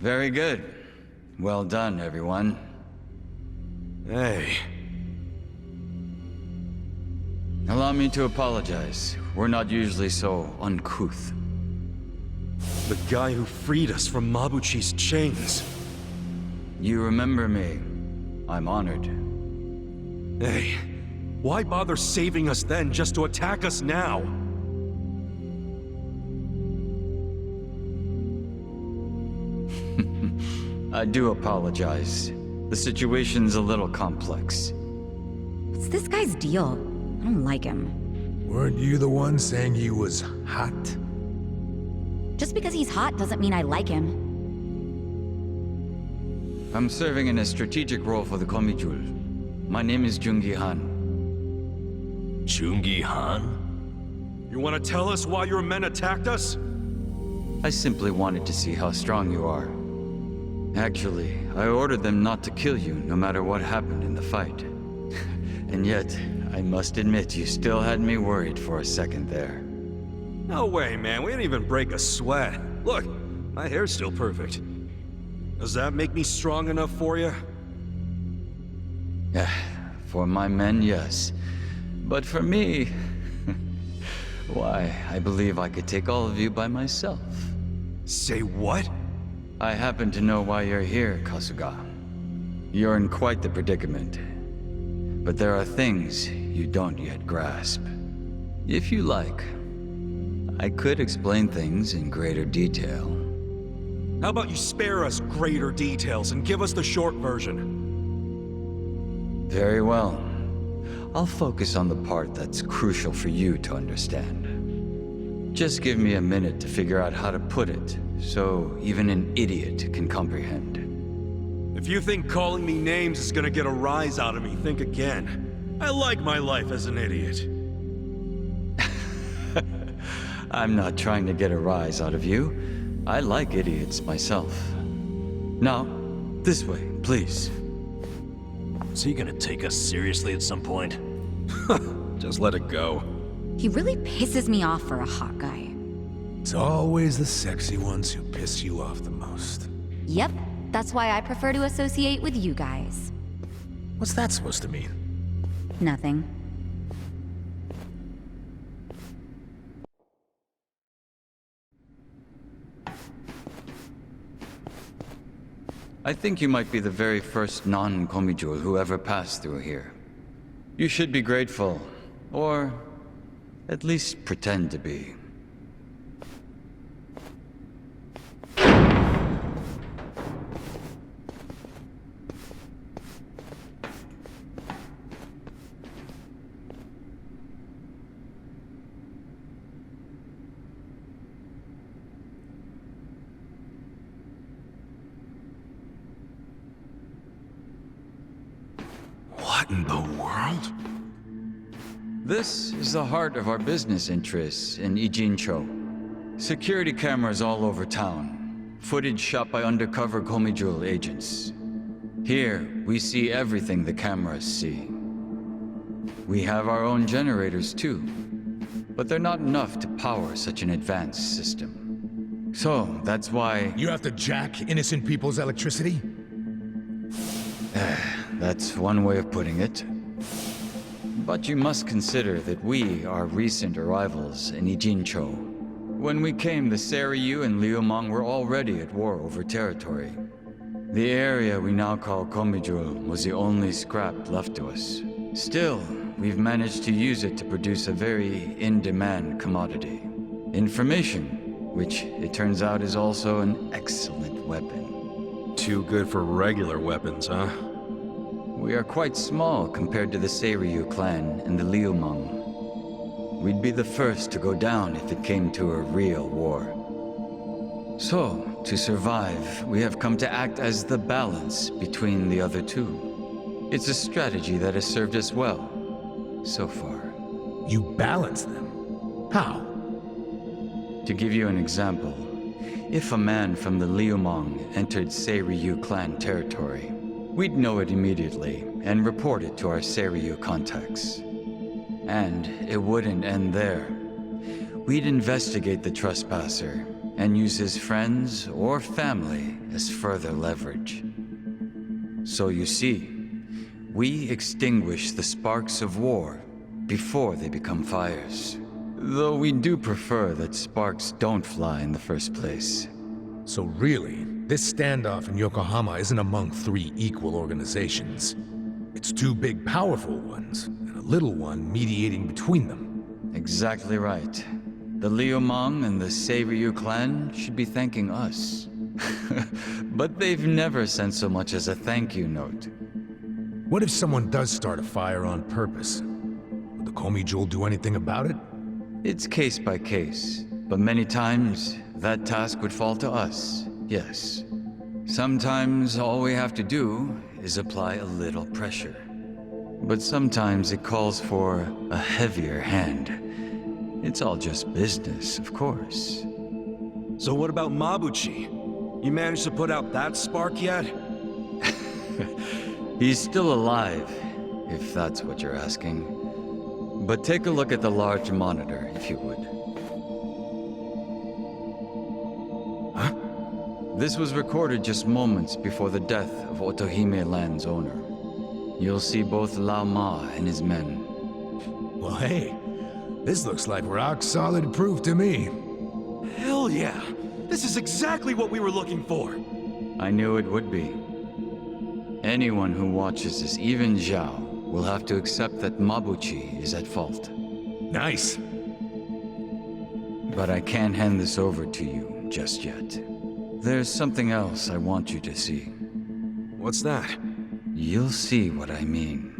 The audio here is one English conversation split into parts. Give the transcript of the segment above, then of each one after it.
Very good. Well done, everyone. Hey. Allow me to apologize. We're not usually so uncouth. The guy who freed us from Mabuchi's chains. You remember me. I'm honored. Hey, why bother saving us then just to attack us now? I do apologize. The situation's a little complex. What's this guy's deal? I don't like him. Weren't you the one saying he was hot? Just because he's hot doesn't mean I like him. I'm serving in a strategic role for the Komijul. My name is Jungi Han. Jungi Han? You want to tell us why your men attacked us? I simply wanted to see how strong you are. Actually, I ordered them not to kill you no matter what happened in the fight. And yet, I must admit you still had me worried for a second there. No way, man. We didn't even break a sweat. Look, my hair's still perfect. Does that make me strong enough for you? For my men, yes. But for me... why, I believe I could take all of you by myself. Say what? I happen to know why you're here, Kasuga. You're in quite the predicament. But there are things you don't yet grasp. If you like, I could explain things in greater detail. How about you spare us greater details and give us the short version? Very well. I'll focus on the part that's crucial for you to understand. Just give me a minute to figure out how to put it, so even an idiot can comprehend. If you think calling me names is gonna get a rise out of me, think again. I like my life as an idiot. I'm not trying to get a rise out of you. I like idiots myself. Now, this way, please. Is he gonna take us seriously at some point? Just let it go. He really pisses me off for a hot guy. It's always the sexy ones who piss you off the most. Yep, that's why I prefer to associate with you guys. What's that supposed to mean? Nothing. I think you might be the very first non-Komijul who ever passed through here. You should be grateful, or at least pretend to be. What in the world? This is the heart of our business interests in Ijincho. Security cameras all over town. Footage shot by undercover Komijul agents. Here, we see everything the cameras see. We have our own generators too, but they're not enough to power such an advanced system. So, that's why... You have to jack innocent people's electricity? That's one way of putting it. But you must consider that we are recent arrivals in Ijincho. When we came, the Seiryu and Liumang were already at war over territory. The area we now call Komijul was the only scrap left to us. Still, we've managed to use it to produce a very in-demand commodity. Information, which it turns out is also an excellent weapon. Too good for regular weapons, huh? We are quite small compared to the Seiryu clan and the Liumang. We'd be the first to go down if it came to a real war. So, to survive, we have come to act as the balance between the other two. It's a strategy that has served us well, so far. You balance them? How? To give you an example, if a man from the Liumang entered Seiryu clan territory, we'd know it immediately and report it to our Seiryu contacts. And it wouldn't end there. We'd investigate the trespasser and use his friends or family as further leverage. So you see, we extinguish the sparks of war before they become fires. Though we do prefer that sparks don't fly in the first place. So really, this standoff in Yokohama isn't among three equal organizations. It's two big, powerful ones, and a little one mediating between them. Exactly right. The Liumang and the Seiryu clan should be thanking us. But they've never sent so much as a thank you note. What if someone does start a fire on purpose? Would the Komi Jewel do anything about it? It's case by case, but many times that task would fall to us, yes. Sometimes all we have to do is apply a little pressure. But sometimes it calls for a heavier hand. It's all just business, of course. So what about Mabuchi? You managed to put out that spark yet? He's still alive, if that's what you're asking. But take a look at the large monitor, if you would. Huh? This was recorded just moments before the death of Otohime Land's owner. You'll see both Lao Ma and his men. Well, hey, this looks like rock-solid proof to me. Hell yeah! This is exactly what we were looking for! I knew it would be. Anyone who watches this, even Zhao, will have to accept that Mabuchi is at fault. Nice. But I can't hand this over to you just yet. There's something else I want you to see. What's that? You'll see what I mean.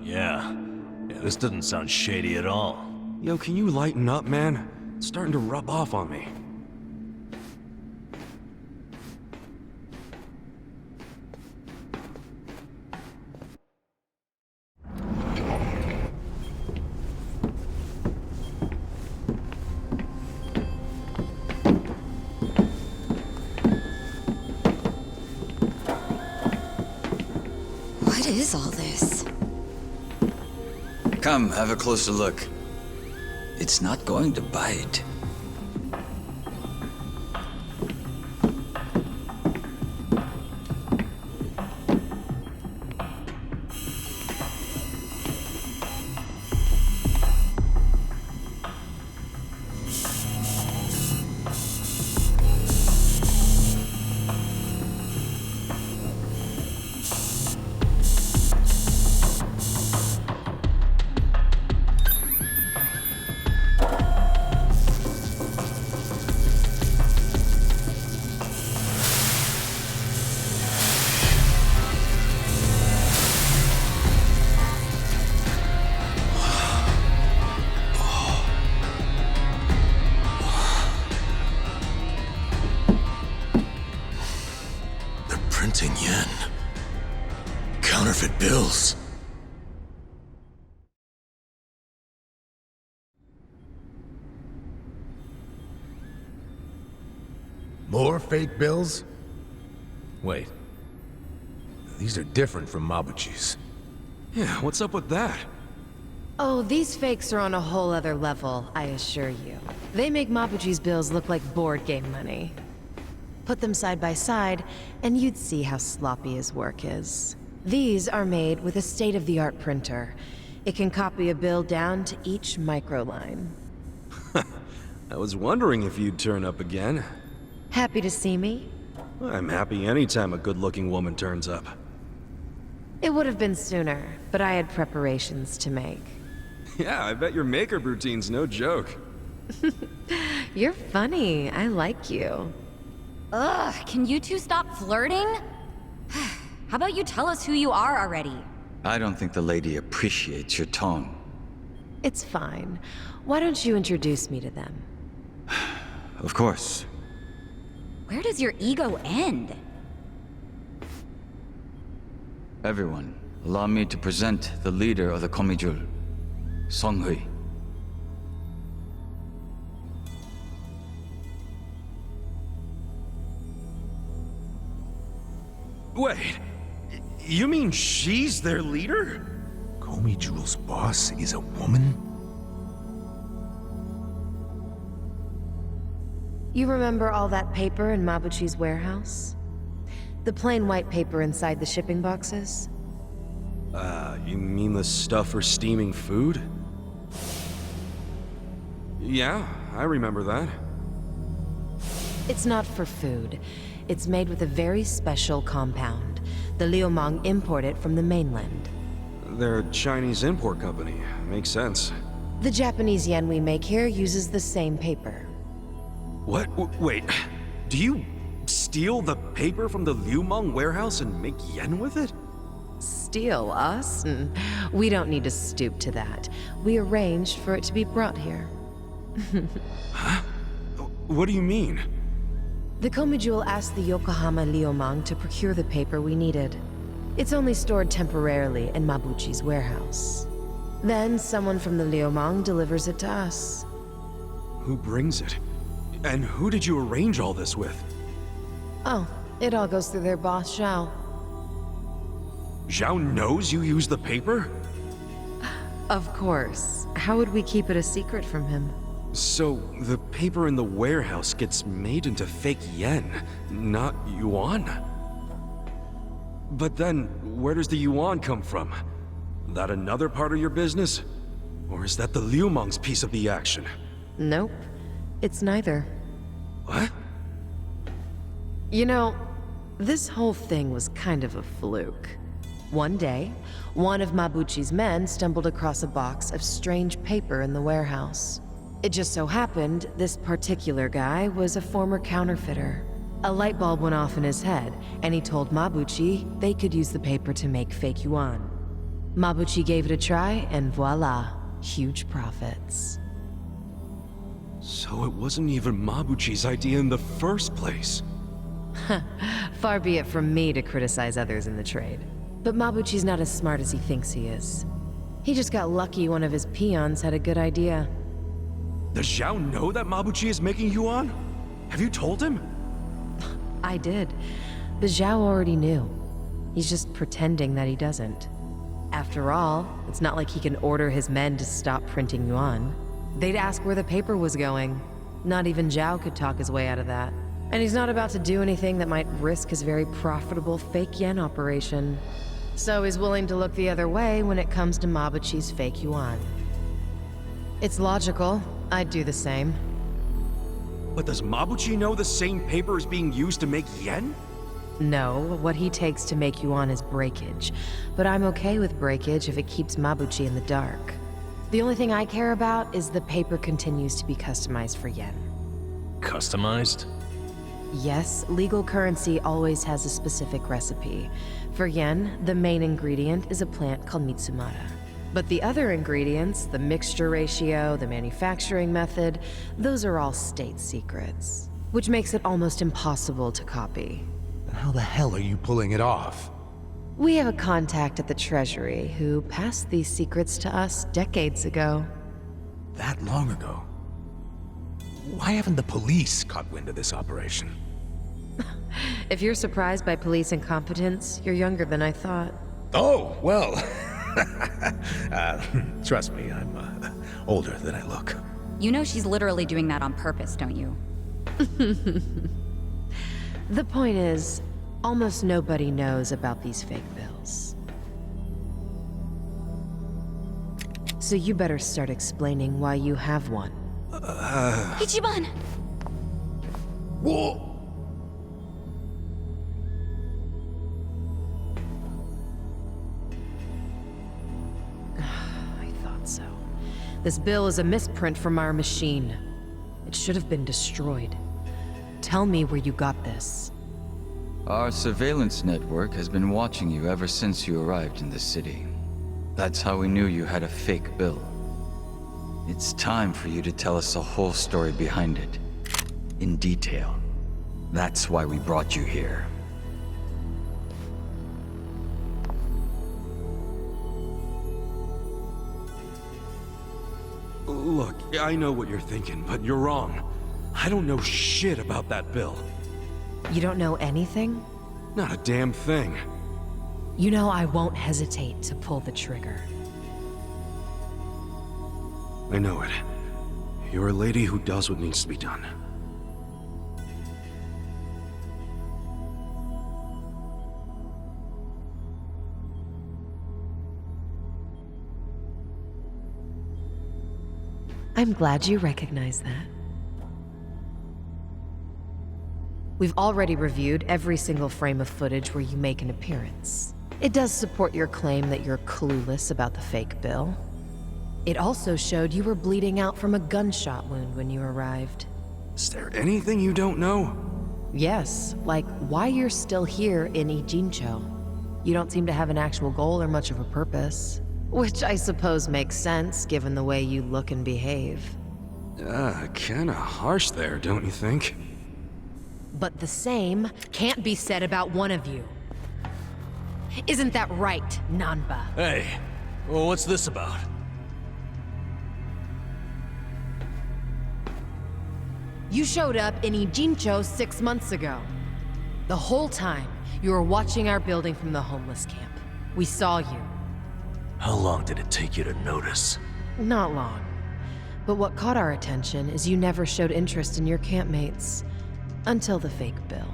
Yeah, this doesn't sound shady at all. Yo, can you lighten up, man? It's starting to rub off on me. What is all this? Come, have a closer look. It's not going to bite. Printing yen. Counterfeit bills. More fake bills? Wait. These are different from Mabuchi's. Yeah, what's up with that? Oh, these fakes are on a whole other level, I assure you. They make Mabuchi's bills look like board game money. Put them side by side, and you'd see how sloppy his work is. These are made with a state-of-the-art printer. It can copy a bill down to each microline. I was wondering if you'd turn up again. Happy to see me? I'm happy anytime a good-looking woman turns up. It would have been sooner, but I had preparations to make. Yeah, I bet your makeup routine's no joke. You're funny. I like you. Ugh, can you two stop flirting? How about you tell us who you are already? I don't think the lady appreciates your tone. It's fine. Why don't you introduce me to them? Of course. Where does your ego end? Everyone, allow me to present the leader of the Komijul, Songhui. Wait, you mean she's their leader? Komi Jewel's boss is a woman? You remember all that paper in Mabuchi's warehouse? The plain white paper inside the shipping boxes? You mean the stuff for steaming food? Yeah, I remember that. It's not for food. It's made with a very special compound. The Liumang import it from the mainland. They're a Chinese import company. Makes sense. The Japanese yen we make here uses the same paper. What? Wait, do you steal the paper from the Liumang warehouse and make yen with it? Steal us? We don't need to stoop to that. We arranged for it to be brought here. Huh? What do you mean? The Komijul asked the Yokohama Liumang to procure the paper we needed. It's only stored temporarily in Mabuchi's warehouse. Then someone from the Liumang delivers it to us. Who brings it? And who did you arrange all this with? Oh, it all goes through their boss, Zhao. Zhao knows you use the paper? Of course. How would we keep it a secret from him? So, the paper in the warehouse gets made into fake yen, not yuan? But then, where does the yuan come from? That another part of your business? Or is that the Liumang's piece of the action? Nope. It's neither. What? You know, this whole thing was kind of a fluke. One day, one of Mabuchi's men stumbled across a box of strange paper in the warehouse. It just so happened this particular guy was a former counterfeiter. A light bulb went off in his head, and he told Mabuchi they could use the paper to make fake yuan. Mabuchi gave it a try, and voila, huge profits. So it wasn't even Mabuchi's idea in the first place. Far be it from me to criticize others in the trade. But Mabuchi's not as smart as he thinks he is. He just got lucky one of his peons had a good idea. Does Zhao know that Mabuchi is making yuan? Have you told him? I did, but Zhao already knew. He's just pretending that he doesn't. After all, it's not like he can order his men to stop printing yuan. They'd ask where the paper was going. Not even Zhao could talk his way out of that. And he's not about to do anything that might risk his very profitable fake yen operation. So he's willing to look the other way when it comes to Mabuchi's fake yuan. It's logical. I'd do the same. But does Mabuchi know the same paper is being used to make yen? No, what he takes to make yuan is breakage. But I'm okay with breakage if it keeps Mabuchi in the dark. The only thing I care about is the paper continues to be customized for yen. Customized? Yes, legal currency always has a specific recipe. For yen, the main ingredient is a plant called Mitsumara. But the other ingredients, the mixture ratio, the manufacturing method, those are all state secrets. Which makes it almost impossible to copy. Then how the hell are you pulling it off? We have a contact at the Treasury who passed these secrets to us decades ago. That long ago? Why haven't the police caught wind of this operation? If you're surprised by police incompetence, you're younger than I thought. Oh, well. Trust me, I'm older than I look. You know she's literally doing that on purpose, don't you? The point is, almost nobody knows about these fake bills. So you better start explaining why you have one. Ichiban! Whoa! I thought so. This bill is a misprint from our machine. It should have been destroyed. Tell me where you got this. Our surveillance network has been watching you ever since you arrived in the city. That's how we knew you had a fake bill. It's time for you to tell us the whole story behind it. In detail. That's why we brought you here. Look, I know what you're thinking, but you're wrong. I don't know shit about that bill. You don't know anything? Not a damn thing. You know I won't hesitate to pull the trigger. I know it. You're a lady who does what needs to be done. I'm glad you recognize that. We've already reviewed every single frame of footage where you make an appearance. It does support your claim that you're clueless about the fake bill. It also showed you were bleeding out from a gunshot wound when you arrived. Is there anything you don't know? Yes, like why you're still here in Ijincho. You don't seem to have an actual goal or much of a purpose. Which I suppose makes sense, given the way you look and behave. Kinda harsh there, don't you think? But the same can't be said about one of you. Isn't that right, Nanba? Hey, well, what's this about? You showed up in Ijincho 6 months ago. The whole time, you were watching our building from the homeless camp. We saw you. How long did it take you to notice? Not long. But what caught our attention is you never showed interest in your campmates. Until the fake bill.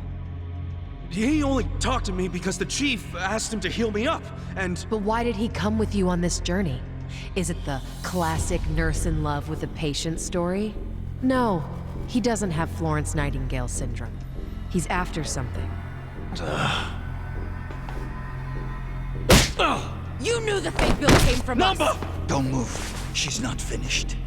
He only talked to me because the chief asked him to heal me up, and... But why did he come with you on this journey? Is it the classic nurse in love with a patient story? No, he doesn't have Florence Nightingale syndrome. He's after something. You knew the fake bill came from us! Don't move. She's not finished.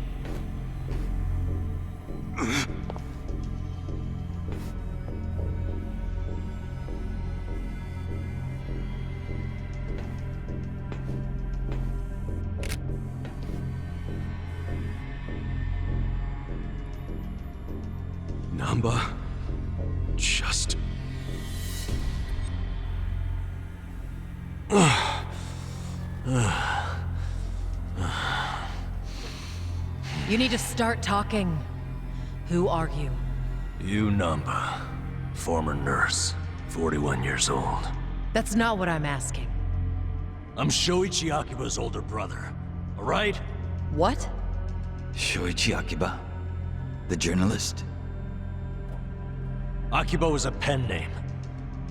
Namba... just... You need to start talking. Who are you? You Namba, former nurse, 41 years old. That's not what I'm asking. I'm Shoichi Akiba's older brother, all right? What? Shoichi Akiba? The journalist? Akiba was a pen name.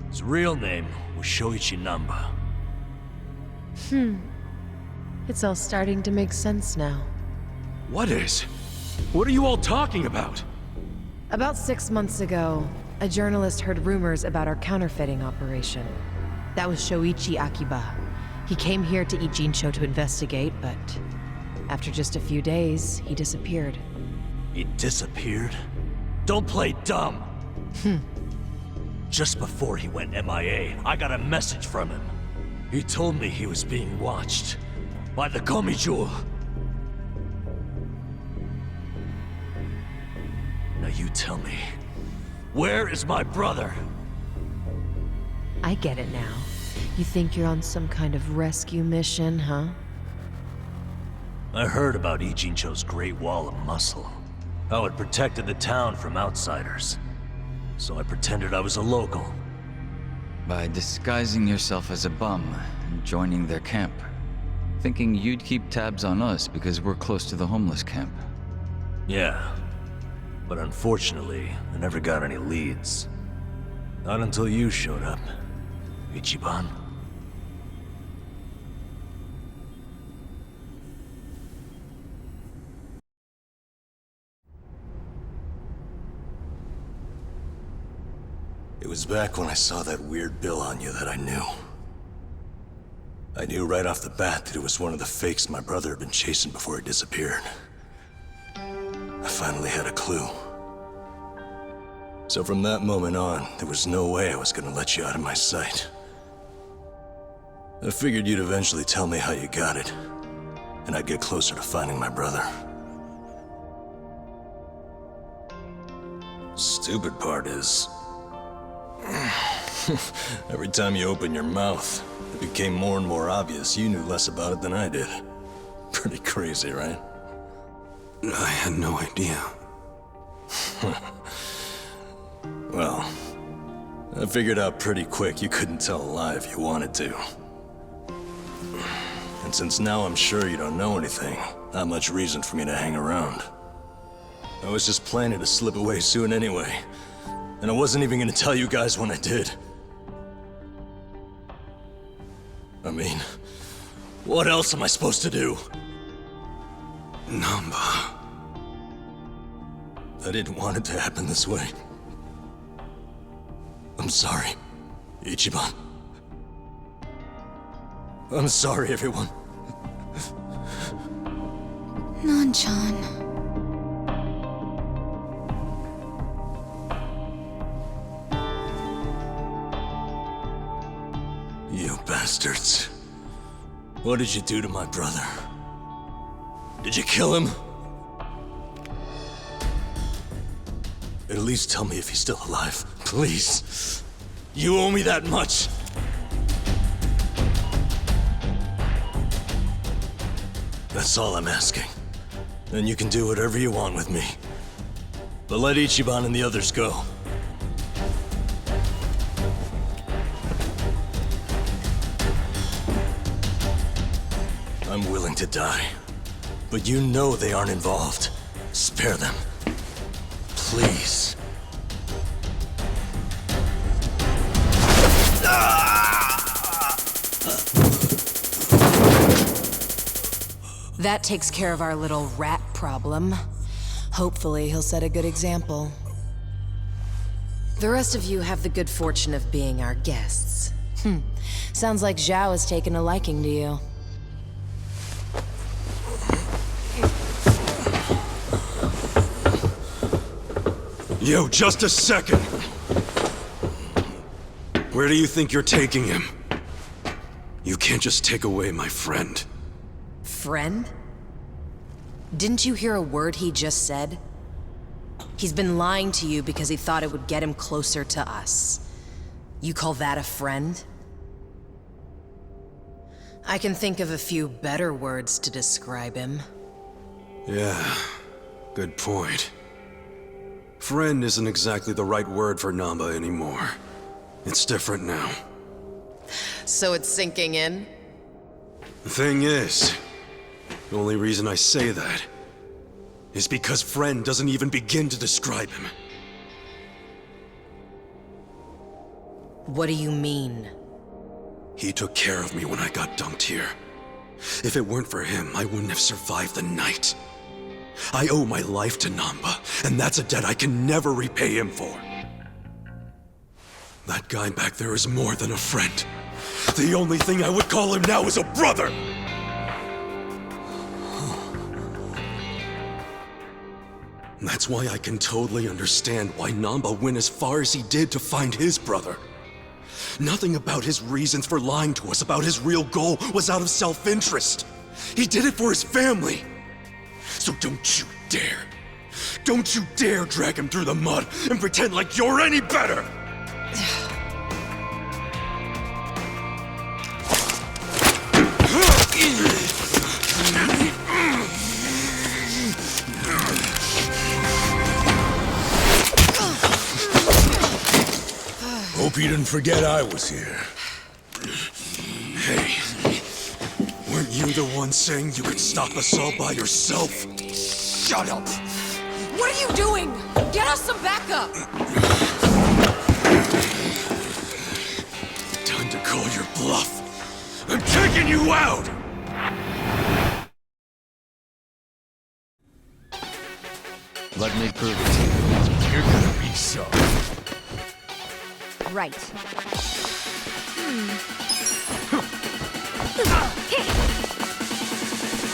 His real name was Shoichi Namba. It's all starting to make sense now. What is? What are you all talking about? About 6 months ago, a journalist heard rumors about our counterfeiting operation. That was Shoichi Akiba. He came here to Ijincho to investigate, but after just a few days, he disappeared. He disappeared? Don't play dumb! Just before he went MIA, I got a message from him. He told me he was being watched by the Komijul. Now you tell me, where is my brother? I get it now. You think you're on some kind of rescue mission, huh? I heard about Ijincho's Great Wall of Muscle. How it protected the town from outsiders. So I pretended I was a local. By disguising yourself as a bum and joining their camp. Thinking you'd keep tabs on us because we're close to the homeless camp. Yeah. But unfortunately, I never got any leads. Not until you showed up, Ichiban. It was back when I saw that weird bill on you that I knew. I knew right off the bat that it was one of the fakes my brother had been chasing before he disappeared. I finally had a clue. So from that moment on, there was no way I was gonna let you out of my sight. I figured you'd eventually tell me how you got it, and I'd get closer to finding my brother. Stupid part is... every time you open your mouth, it became more and more obvious you knew less about it than I did. Pretty crazy, right? I had no idea. Well, I figured out pretty quick you couldn't tell a lie if you wanted to. And since now I'm sure you don't know anything, not much reason for me to hang around. I was just planning to slip away soon anyway. And I wasn't even gonna tell you guys when I did. I mean, what else am I supposed to do? Namba... I didn't want it to happen this way. I'm sorry, Ichiban. I'm sorry, everyone. Nan-chan. You bastards. What did you do to my brother? Did you kill him? At least tell me if he's still alive, please. You owe me that much. That's all I'm asking. Then you can do whatever you want with me. But let Ichiban and the others go. I'm willing to die. But you know they aren't involved. Spare them. Please. That takes care of our little rat problem. Hopefully, he'll set a good example. The rest of you have the good fortune of being our guests. Sounds like Zhao has taken a liking to you. Yo, just a second! Where do you think you're taking him? You can't just take away my friend. Friend? Didn't you hear a word he just said? He's been lying to you because he thought it would get him closer to us. You call that a friend? I can think of a few better words to describe him. Yeah, good point. Friend isn't exactly the right word for Namba anymore. It's different now. So it's sinking in? The thing is, the only reason I say that is because friend doesn't even begin to describe him. What do you mean? He took care of me when I got dumped here. If it weren't for him, I wouldn't have survived the night. I owe my life to Namba, and that's a debt I can never repay him for. That guy back there is more than a friend. The only thing I would call him now is a brother! That's why I can totally understand why Namba went as far as he did to find his brother. Nothing about his reasons for lying to us about his real goal was out of self-interest. He did it for his family. So don't you dare drag him through the mud and pretend like you're any better! Hope you didn't forget I was here. Hey, weren't you the one saying you could stop us all by yourself? Shut up! What are you doing? Get us some backup! Time to call your bluff. I'm taking you out! Let me prove it to you. You're gonna be sorry. Right.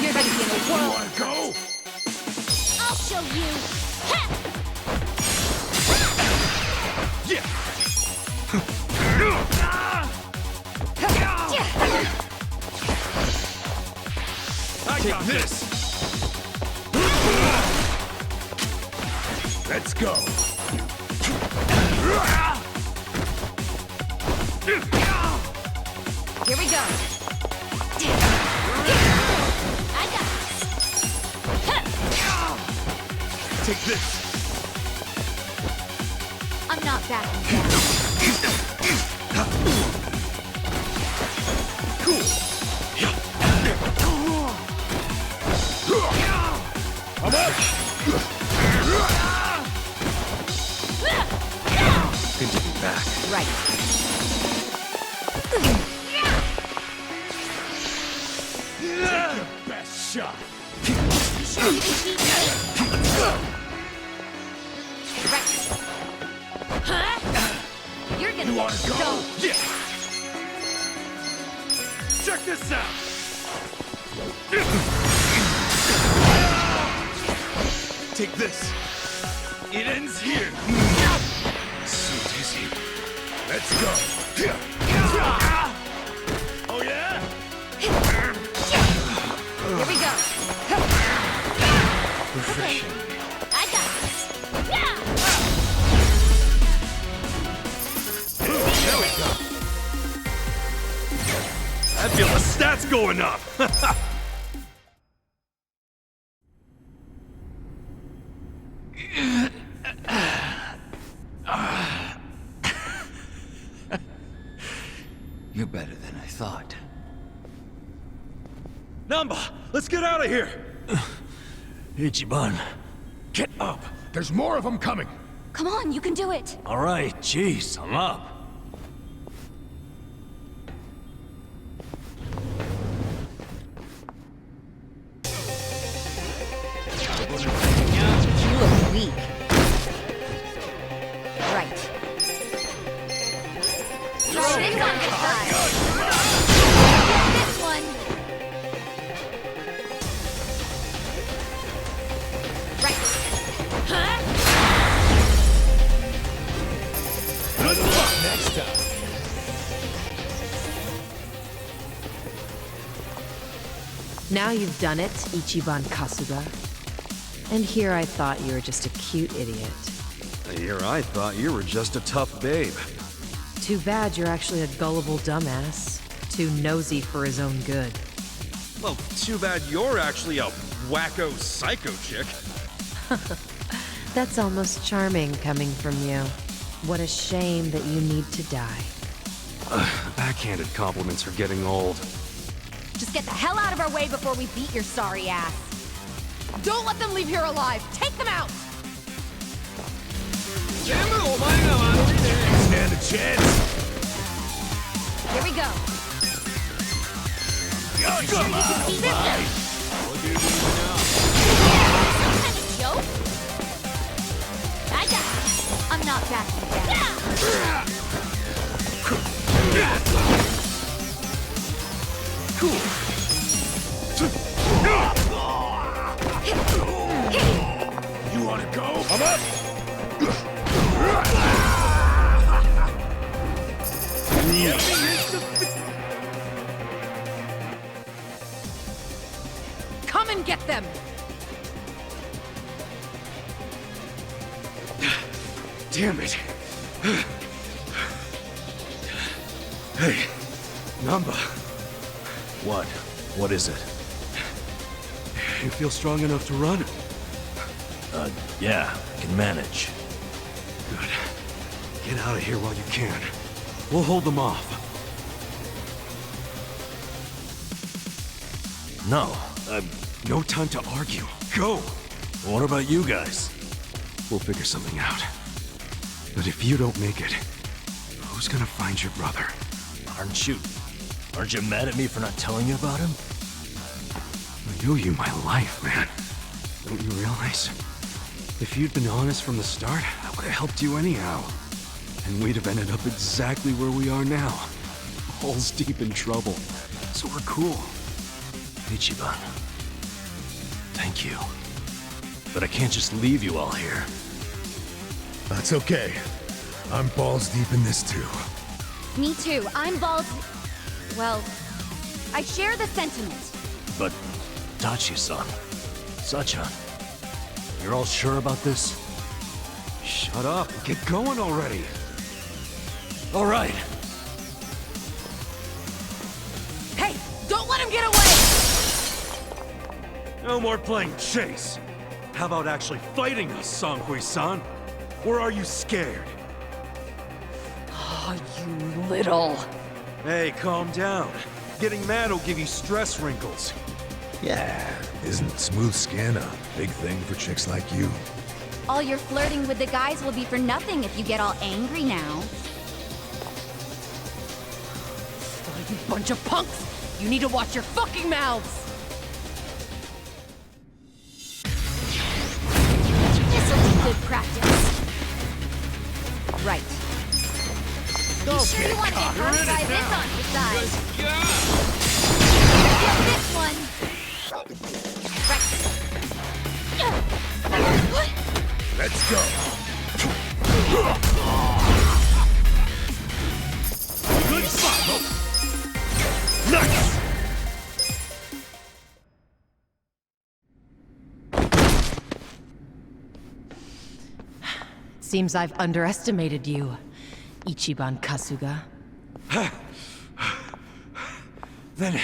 You're gonna be in a whirl. Wanna go? I'll show you. Yeah. Take this. Let's go. Here we go. I got this. Take this. I'm not backing down. Cool. I'm up. Good to be back. Right. Take your best shot. gonna get stoned. Yeah! Check this out! Take this. It ends here. So dizzy. Let's go. Oh yeah? Here we go. Refreshing. I got this. Yeah! There we go. I feel the stats going up. You're better than I thought. Namba, let's get out of here. Ichiban. Get up. There's more of them coming. Come on, you can do it. All right, jeez, I'm up. You look weak. Right. This one gets hurt. This one. Right. Huh? Good luck next time. Now you've done it, Ichiban Kasuga. And here I thought you were just a cute idiot. Here I thought you were just a tough babe. Too bad you're actually a gullible dumbass. Too nosy for his own good. Well, too bad you're actually a wacko psycho chick. That's almost charming coming from you. What a shame that you need to die. Backhanded compliments are getting old. Just get the hell out of our way before we beat your sorry ass. Don't let them leave here alive. Take them out. Stand a chance. Here we go. Go, Sure you can beat them. Some kind of joke? I got this. I'm not backing down. You wanna go? I'm up. Come and get them! Damn it. Hey, Namba, What? What is it? you feel strong enough to run? Yeah, I can manage. Good. Get out of here while you can. We'll hold them off. No, No time to argue. Go! what about you guys? We'll figure something out. But if you don't make it, who's gonna find your brother? Aren't you mad at me for not telling you about him? I owe you my life, man. Don't you realize? If you'd been honest from the start, I would have helped you anyhow. And we'd have ended up exactly where we are now. Balls deep in trouble. So we're cool. Ichiban. Thank you. But I can't just leave you all here. That's okay. I'm balls deep in this too. Me too. I'm bald. Well, I share the sentiment. But, Tachi-san, Sachan, you're all sure about this? Shut up. Get going already. All right. Hey, don't let him get away! No more playing chase. How about actually fighting us, Sanghui-san? Or are you scared? Oh, you little... Hey, calm down. Getting mad will give you stress wrinkles. Yeah, isn't smooth skin a big thing for chicks like you? All your flirting with the guys will be for nothing if you get all angry now. Oh, you bunch of punks! You need to watch your fucking mouths! This'll be good practice. Right. You sure you want to get hurt by this on your side? Get this one! What? Let's go. Good spot! Nice! Seems I've underestimated you, Ichiban Kasuga. Then,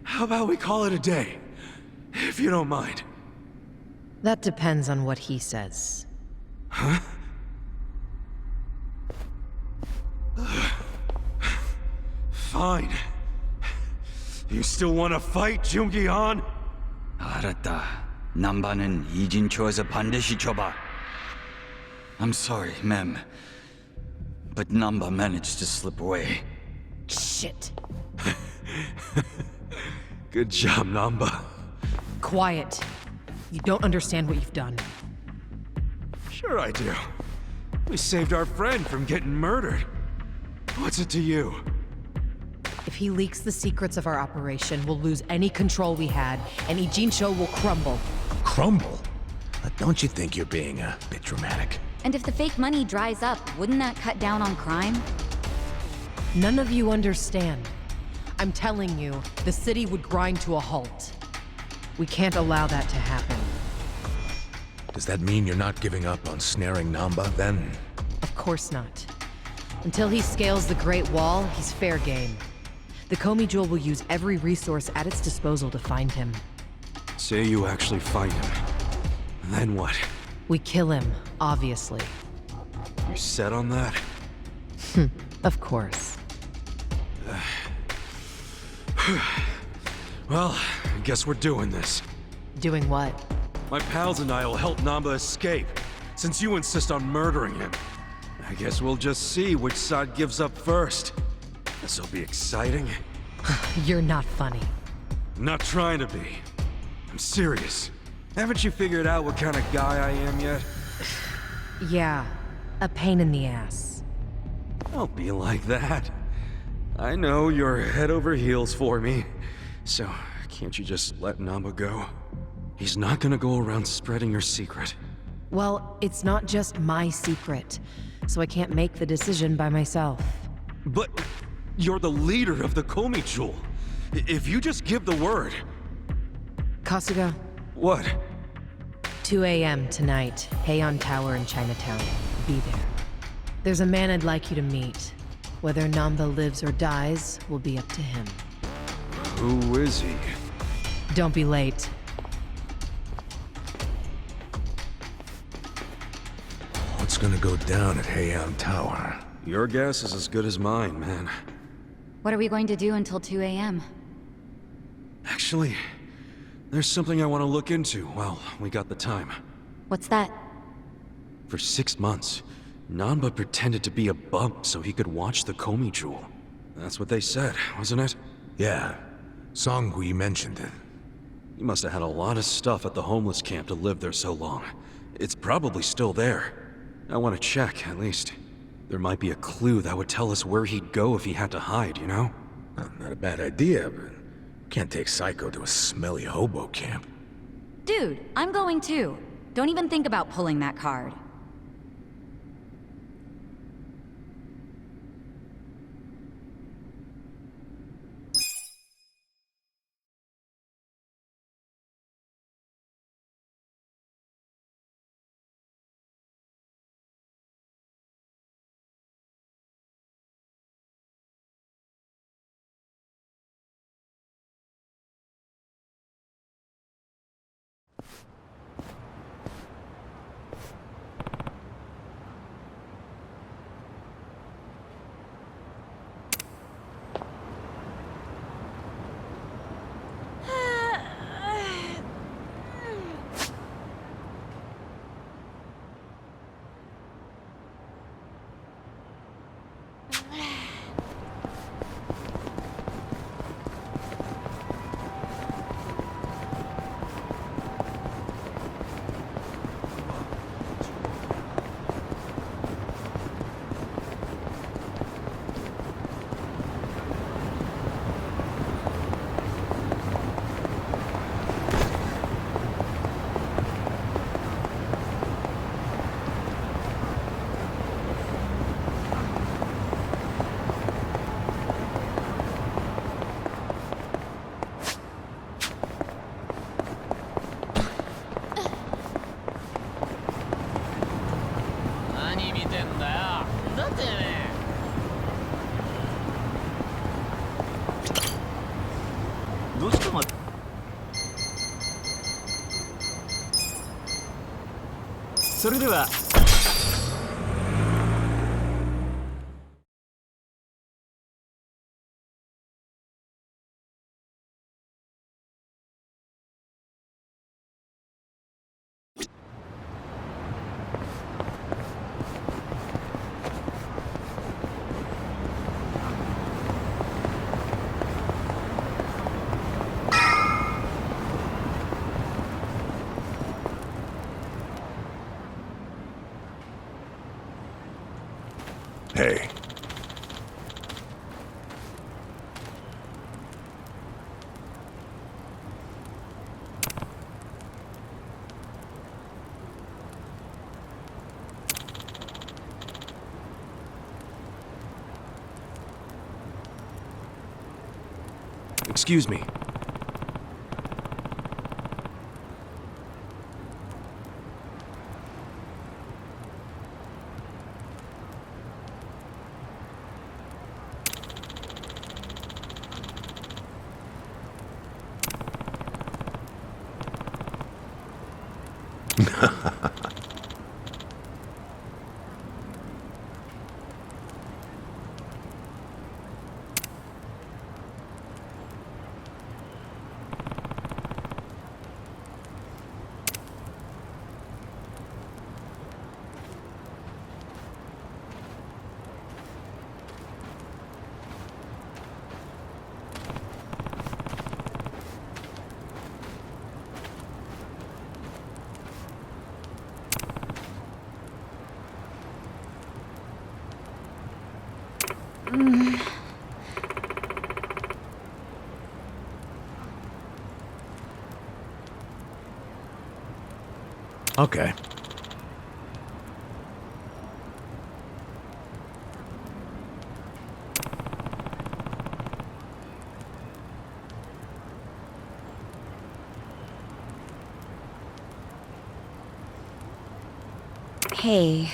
how about we call it a day? If you don't mind. That depends on what he says. Huh? Fine. You still want to fight, Jungi-han? 알았다. 남바는 이진초에서 반드시 줘봐. I'm sorry, ma'am. But Namba managed to slip away. Shit. Good job, Namba. Quiet. You don't understand what you've done. Sure I do. We saved our friend from getting murdered. What's it to you? If he leaks the secrets of our operation, we'll lose any control we had, and Ijincho will crumble. Crumble? Don't you think you're being a bit dramatic? And if the fake money dries up, wouldn't that cut down on crime? None of you understand. I'm telling you, the city would grind to a halt. We can't allow that to happen. Does that mean you're not giving up on snaring Namba, then? Of course not. Until he scales the Great Wall, he's fair game. The Komi Jewel will use every resource at its disposal to find him. Say you actually find him. Then what? We kill him, obviously. You set on that? Of course. Well, I guess we're doing this. Doing what? My pals and I will help Namba escape, since you insist on murdering him. I guess we'll just see which side gives up first. This'll be exciting. You're not funny. I'm not trying to be. I'm serious. Haven't you figured out what kind of guy I am yet? Yeah, a pain in the ass. Don't be like that. I know you're head over heels for me. So, can't you just let Namba go? He's not gonna go around spreading your secret. Well, it's not just my secret, so I can't make the decision by myself. But you're the leader of the Komi Jewel. If you just give the word... Kasuga, What? 2 a.m. tonight, Heian Tower in Chinatown. Be there. There's a man I'd like you to meet. Whether Namba lives or dies will be up to him. Who is he? Don't be late. What's gonna go down at Heian Tower? Your guess is as good as mine, man. What are we going to do until 2 a.m.? Actually, there's something I want to look into while we got the time. What's that? For 6 months, Namba pretended to be a bump so he could watch the Komi Jewel. That's what they said, wasn't it? Yeah, Songhui mentioned it. He must have had a lot of stuff at the homeless camp to live there so long. It's probably still there. I want to check, at least. There might be a clue that would tell us where he'd go if he had to hide, you know? Not a bad idea, but can't take Psycho to a smelly hobo camp. Dude, I'm going too. Don't even think about pulling that card. 何見てんだよ。だってね。どうしても。それでは。Hey. Excuse me. Okay. Hey.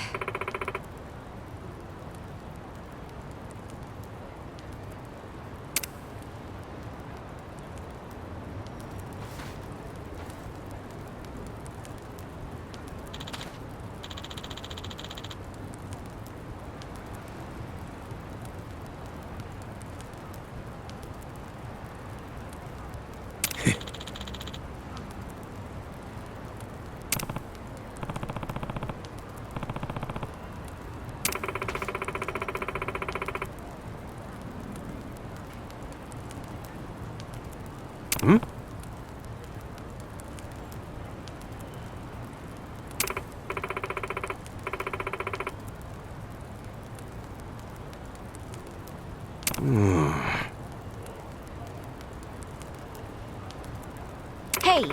Hey!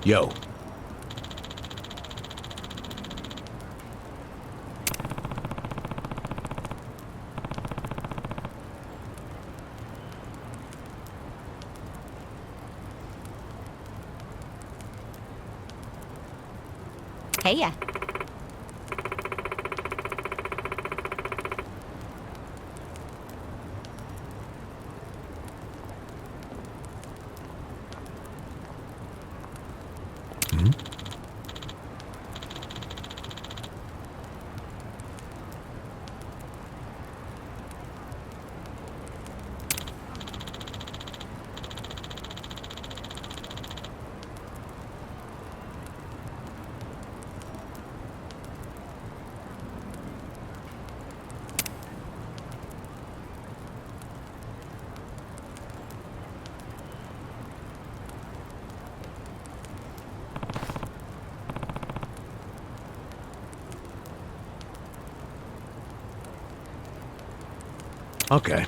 Yo. Hey ya. Okay.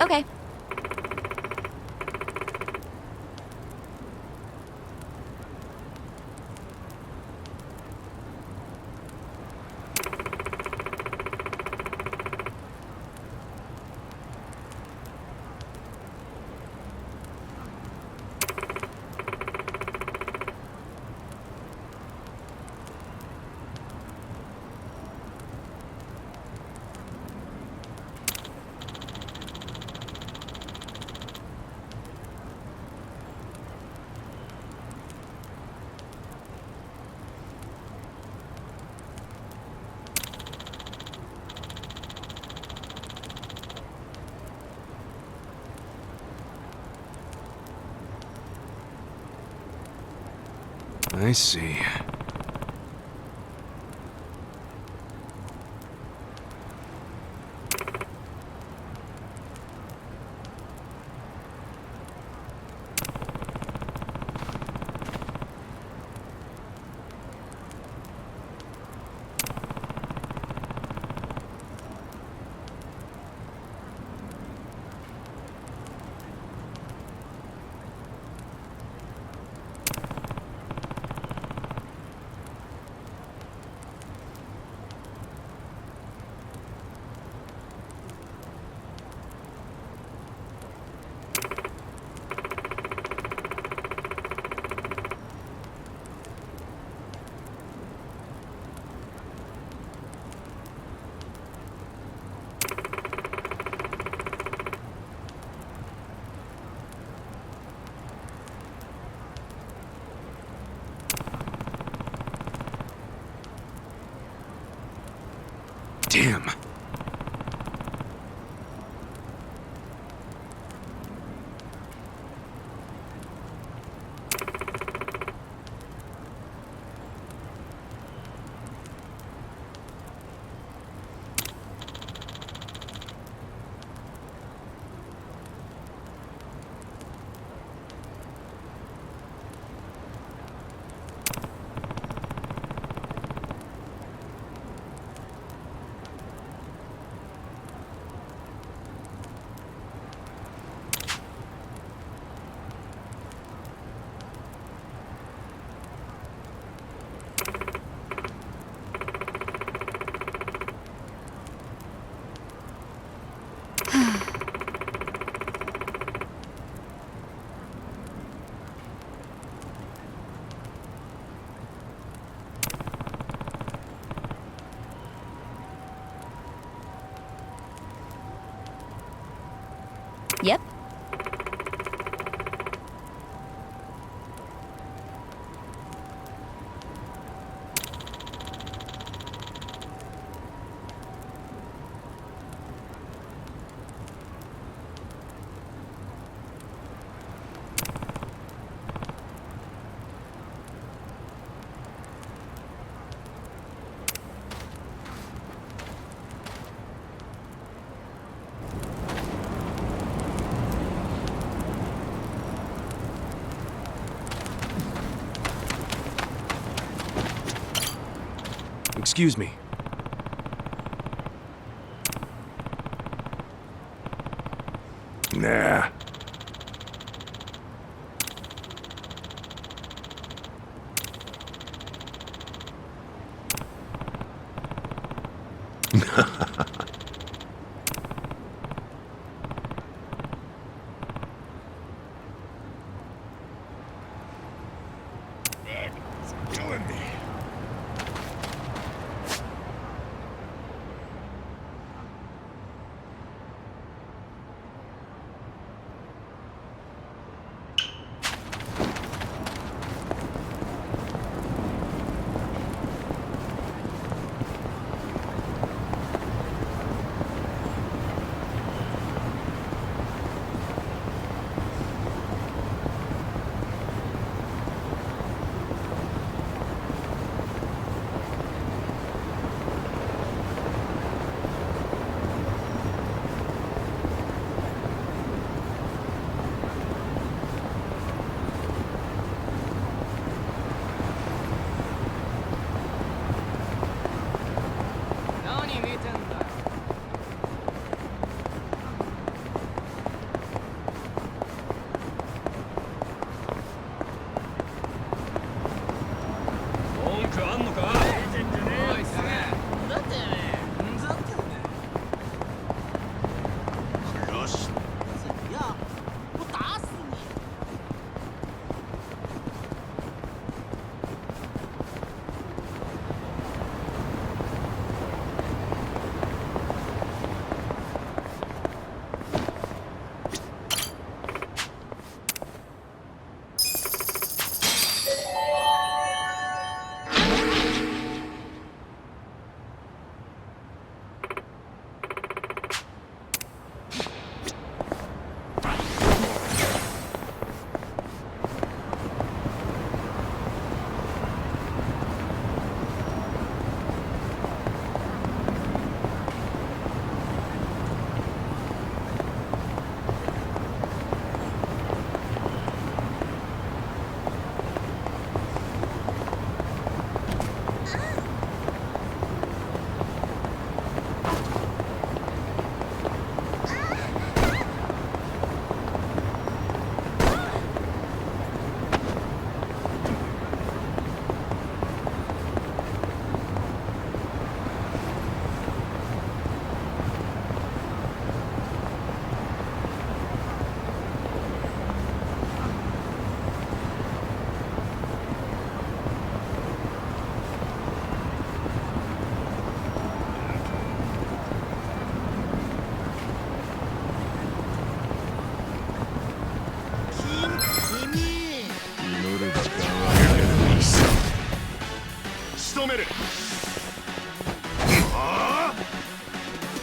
Okay. I see. Damn. Yep. Excuse me. Nah. It's killing me.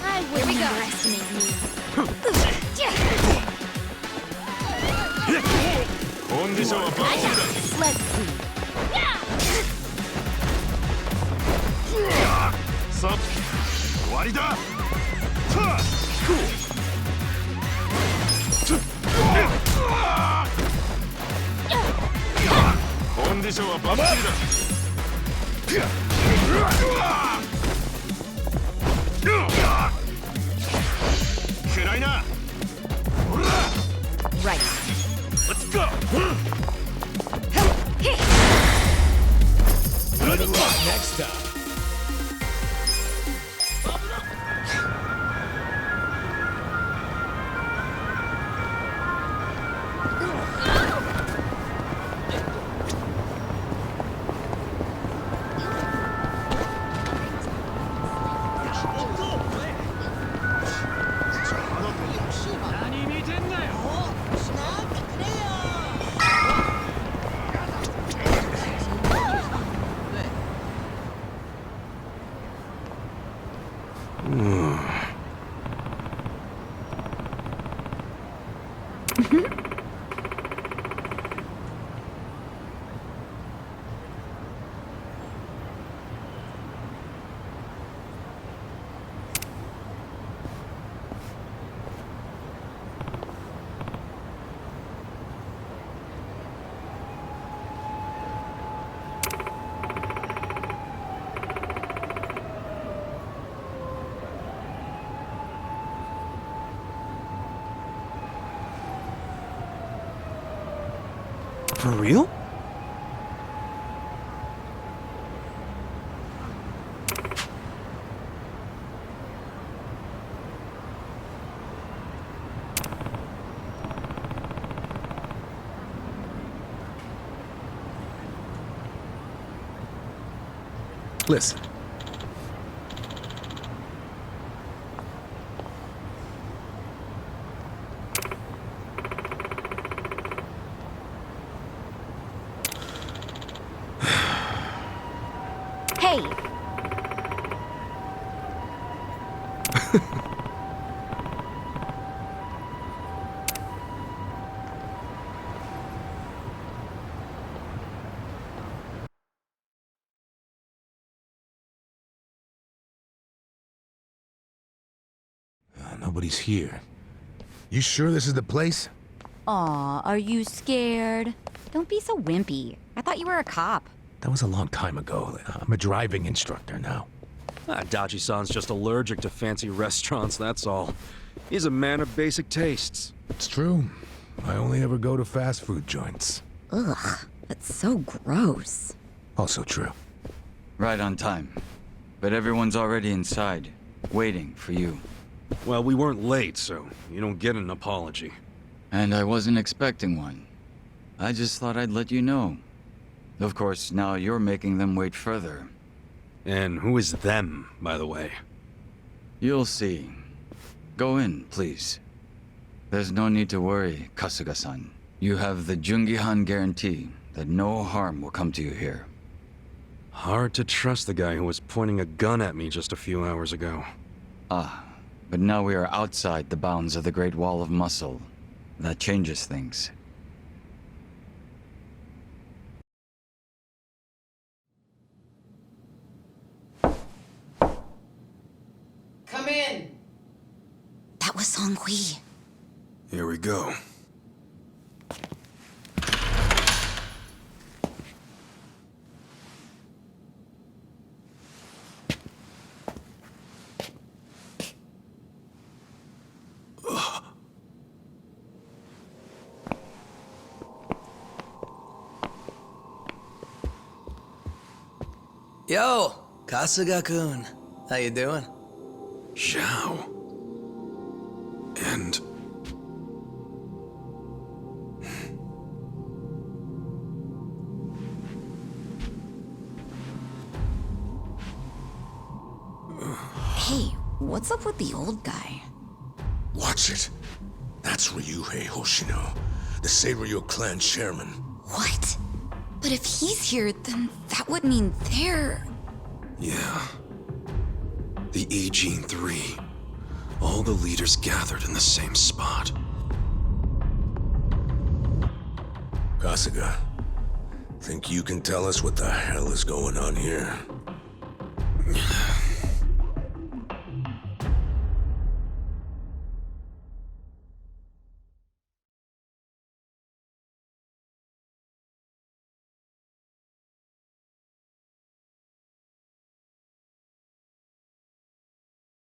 I wouldn't underestimate you. Let's see. 終わりだ。コンディションはバッチリだ。暗いな。Right. Let's go. Good luck next time. For real? Listen. Hey! Nobody's here. You sure this is the place? Aw, are you scared? Don't be so wimpy. I thought you were a cop. That was a long time ago. I'm a driving instructor now. Dachi-san's just allergic to fancy restaurants, that's all. He's a man of basic tastes. It's true. I only ever go to fast food joints. Ugh, that's so gross. Also true. Right on time. But everyone's already inside, waiting for you. Well, we weren't late, so you don't get an apology. And I wasn't expecting one. I just thought I'd let you know. Of course, now you're making them wait further. And who is them, by the way? You'll see. Go in, please. There's no need to worry, Kasuga-san. You have the Jungihan guarantee that no harm will come to you here. Hard to trust the guy who was pointing a gun at me just a few hours ago. Ah, but now we are outside the bounds of the Great Wall of Muscle. That changes things. Come in! That was Song Hui. Here we go. Yo, Kasuga-kun. How you doing? Zhao. And... Hey, what's up with the old guy? Watch it. That's Ryuhei Hoshino, the Seiryu clan chairman. What? But if he's here, then that would mean they're... yeah. The Agene 3. All the leaders gathered in the same spot. Kasuga, think you can tell us what the hell is going on here?